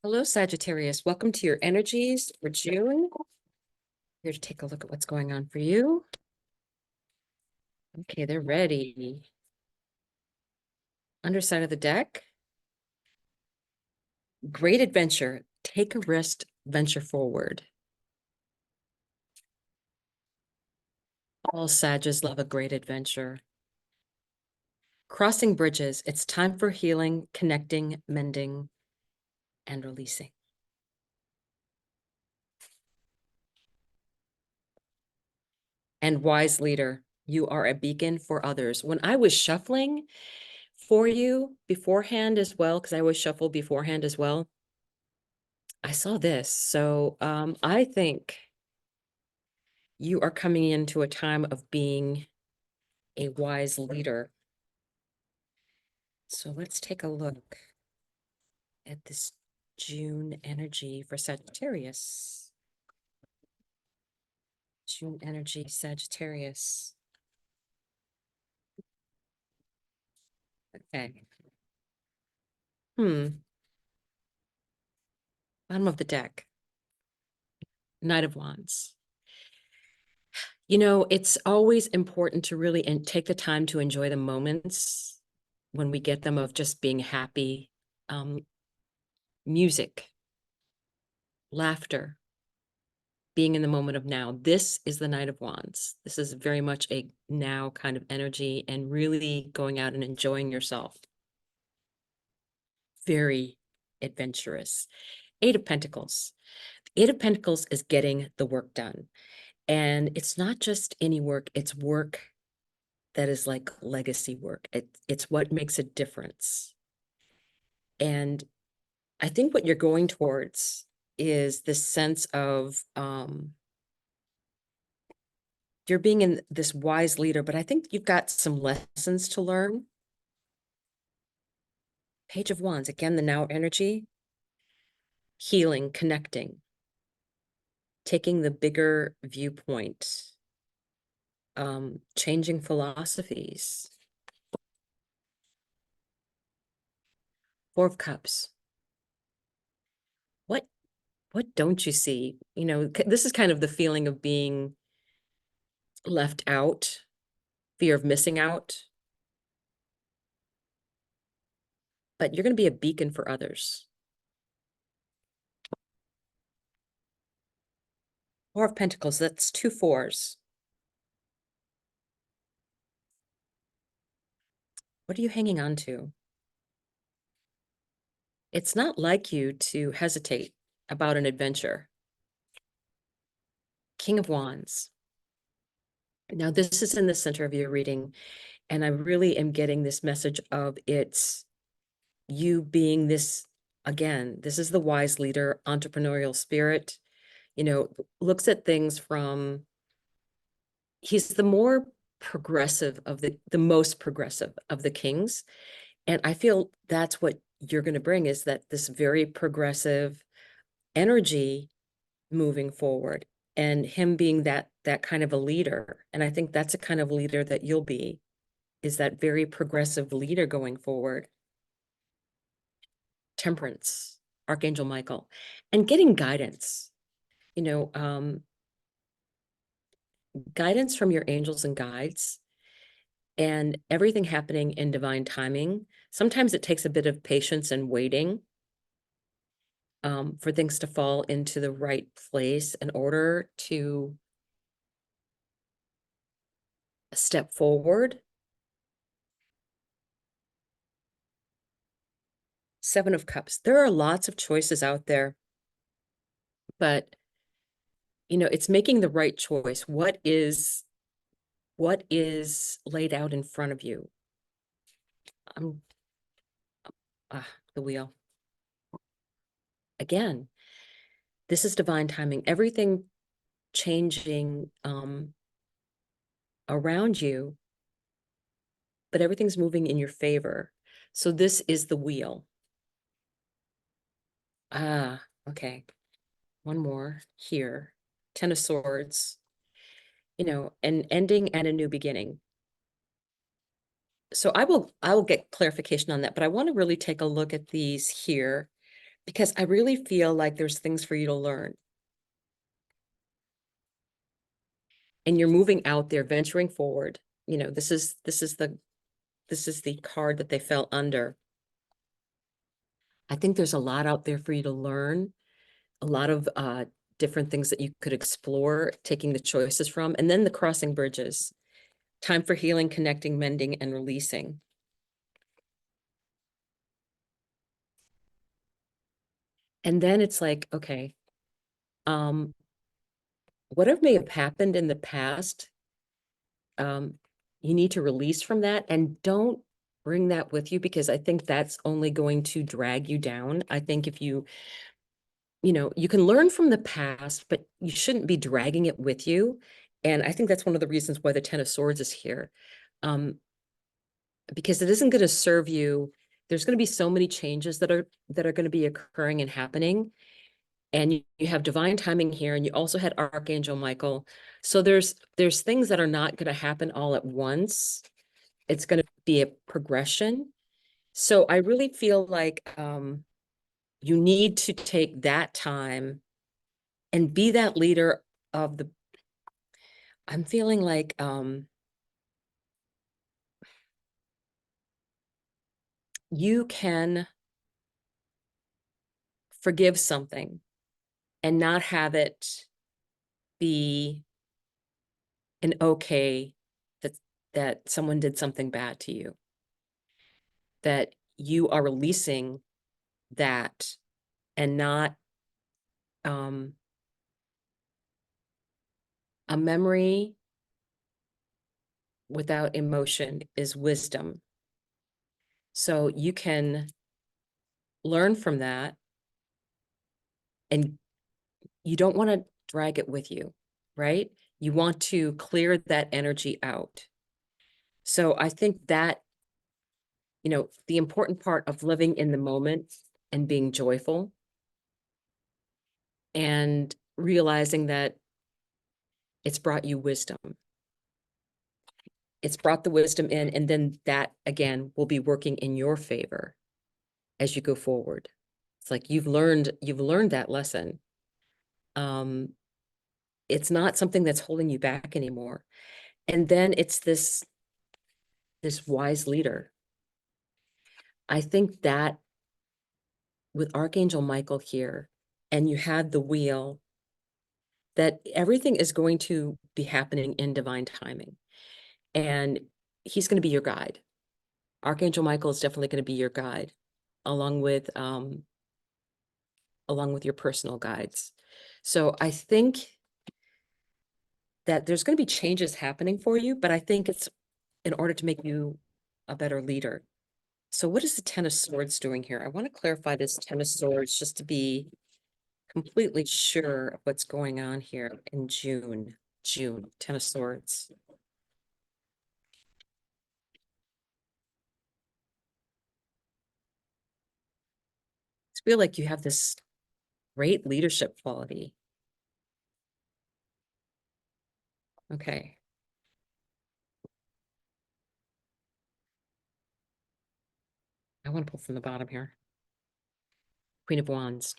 Hello, Sagittarius. Welcome to your energies for June. Here to take a look at what's going on for you. Okay, they're ready. Underside of the deck. Great adventure. Take a risk, venture forward. All Sages love a great adventure. Crossing bridges. It's time for healing, connecting, mending, and releasing. And wise leader. You are a beacon for others. When I was shuffling for you beforehand as well, because I always shuffle beforehand as well, I saw this. So I think you are coming into a time of being a wise leader. So let's take a look at this June energy for Sagittarius. June energy, Sagittarius. Okay. Bottom of the deck. Knight of Wands. You know, it's always important to really take the time to enjoy the moments when we get them of just being happy. Music, laughter, being in the moment of now. This is the Knight of Wands. This is very much a now kind of energy and really going out and enjoying yourself. Very adventurous. Eight of Pentacles. The Eight of Pentacles is getting the work done. And it's not just any work, it's work that is like legacy work. It's what makes a difference. And I think what you're going towards is this sense of you're being in this wise leader, but I think you've got some lessons to learn. Page of Wands, again, the now energy, healing, connecting, taking the bigger viewpoint, changing philosophies. Four of Cups. What don't you see? You know, this is kind of the feeling of being left out, fear of missing out. But you're going to be a beacon for others. Four of Pentacles, that's two fours. What are you hanging on to? It's not like you to hesitate about an adventure. King of Wands. Now, this is in the center of your reading, and I really am getting this message of it's you being this, again, this is the wise leader, entrepreneurial spirit, you know, looks at things from, he's the more progressive of the most progressive of the kings. And I feel that's what you're going to bring, is that this very progressive energy moving forward, and him being that kind of a leader. And I think that's a kind of leader that you'll be, is that very progressive leader going forward. Temperance, Archangel Michael, and getting guidance, you know, guidance from your angels and guides, and everything happening in divine timing. Sometimes it takes a bit of patience and waiting for things to fall into the right place in order to step forward. Seven of Cups. There are lots of choices out there, but you know, it's making the right choice. What is laid out in front of you? The wheel. Again, this is divine timing. Everything changing around you, but everything's moving in your favor. So this is the wheel. Okay. One more here. Ten of Swords, you know, an ending and a new beginning. So I will get clarification on that, but I want to really take a look at these here because I really feel like there's things for you to learn. And you're moving out there, venturing forward. You know, this is the card that they fell under. I think there's a lot out there for you to learn, a lot of different things that you could explore, taking the choices from, and then the crossing bridges. Time for healing, connecting, mending, and releasing. And then it's like, okay, whatever may have happened in the past, um, you need to release from that, and don't bring that with you, because I think that's only going to drag you down. I think if you can learn from the past, but you shouldn't be dragging it with you. And I think that's one of the reasons why the Ten of Swords is here. Because it isn't going to serve you. There's going to be so many changes that are going to be occurring and happening. And you have divine timing here, and you also had Archangel Michael. So there's things that are not going to happen all at once. It's going to be a progression. So I really feel like you need to take that time and be that leader of the, I'm feeling like you can forgive something and not have it be an okay that someone did something bad to you, that you are releasing that, and not um a memory without emotion is wisdom. So you can learn from that, and you don't want to drag it with you, right? You want to clear that energy out. So I think that, the important part of living in the moment and being joyful and realizing that it's brought you wisdom. It's brought the wisdom in, and then that again will be working in your favor as you go forward. It's like you've learned that lesson. Um, it's not something that's holding you back anymore. And then it's this wise leader. I think that with Archangel Michael here, and you had the wheel, that everything is going to be happening in divine timing. And he's going to be your guide. Archangel Michael is definitely going to be your guide, along with your personal guides. So I think that there's going to be changes happening for you, but I think it's in order to make you a better leader. So what is the Ten of Swords doing here? I want to clarify this Ten of Swords just to be completely sure of what's going on here in June. June, Ten of Swords. I feel like you have this great leadership quality. Okay. I want to pull from the bottom here. Queen of Wands.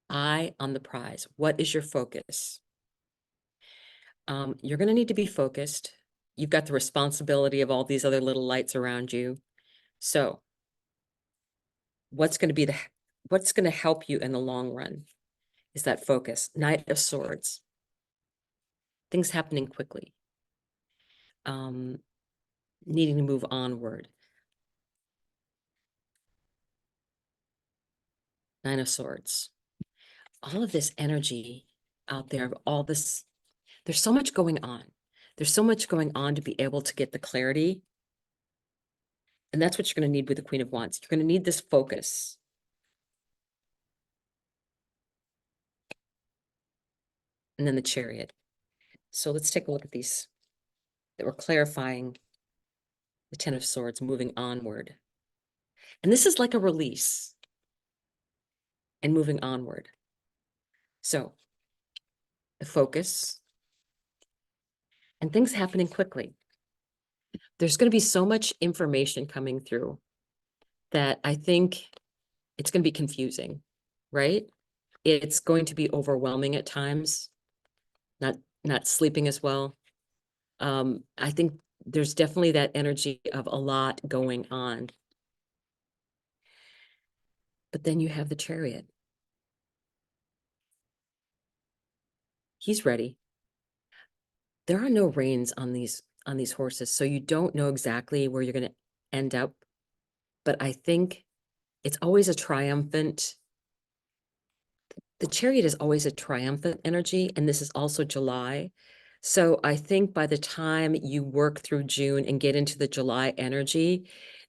Eye on the prize. What is your focus? You're going to need to be focused. You've got the responsibility of all these other little lights around you. So what's going to help you in the long run is that focus. Knight of Swords. Things happening quickly. Needing to move onward. Nine of Swords. All of this energy out there, all this, there's so much going on. There's so much going on to be able to get the clarity. And that's what you're going to need with the Queen of Wands. You're going to need this focus. And then the Chariot. So let's take a look at these that we're clarifying the Ten of Swords, moving onward. And this is like a release and moving onward. So the focus and things happening quickly. There's going to be so much information coming through that I think it's going to be confusing, right? It's going to be overwhelming at times, not not sleeping as well. I think there's definitely that energy of a lot going on. But then you have the Chariot. He's ready. There are no reins on these horses, so you don't know exactly where you're going to end up. But I think it's always a triumphant. The Chariot is always a triumphant energy, and this is also July. So I think by the time you work through June and get into the July energy,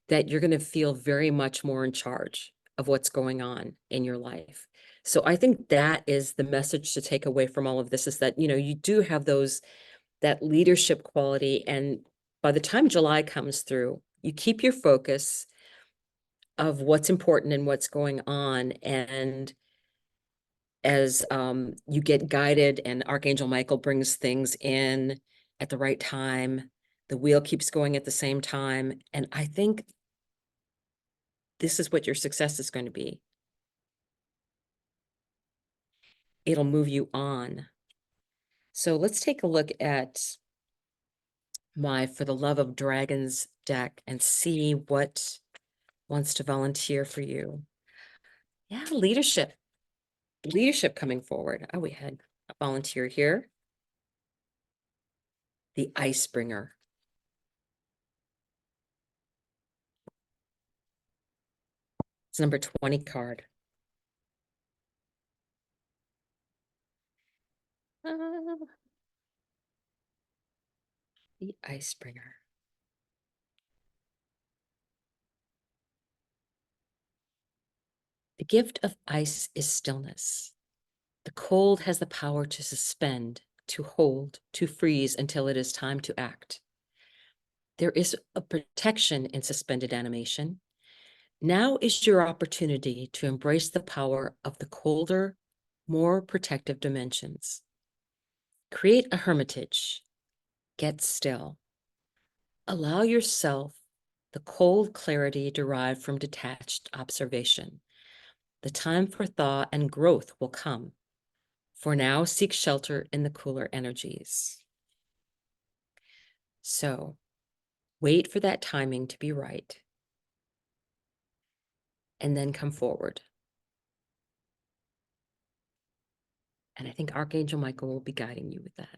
that you're going to feel very much more in charge of what's going on in your life. So I think that is the message to take away from all of this, is that, you do have that leadership quality. And by the time July comes through, you keep your focus of what's important and what's going on. And as you get guided and Archangel Michael brings things in at the right time, the wheel keeps going at the same time. And I think this is what your success is going to be. It'll move you on. So let's take a look at my For the Love of Dragons deck and see what wants to volunteer for you. Yeah, leadership. Leadership coming forward. Oh, we had a volunteer here. The Icebringer. It's number 20 card. Uh, the Icebringer. The gift of ice is stillness. The cold has the power to suspend, to hold, to freeze until it is time to act. There is a protection in suspended animation. Now is your opportunity to embrace the power of the colder, more protective dimensions. Create a hermitage. Get still. Allow yourself the cold clarity derived from detached observation. The time for thaw and growth will come. For now, seek shelter in the cooler energies. So, wait for that timing to be right, and then come forward. And I think Archangel Michael will be guiding you with that.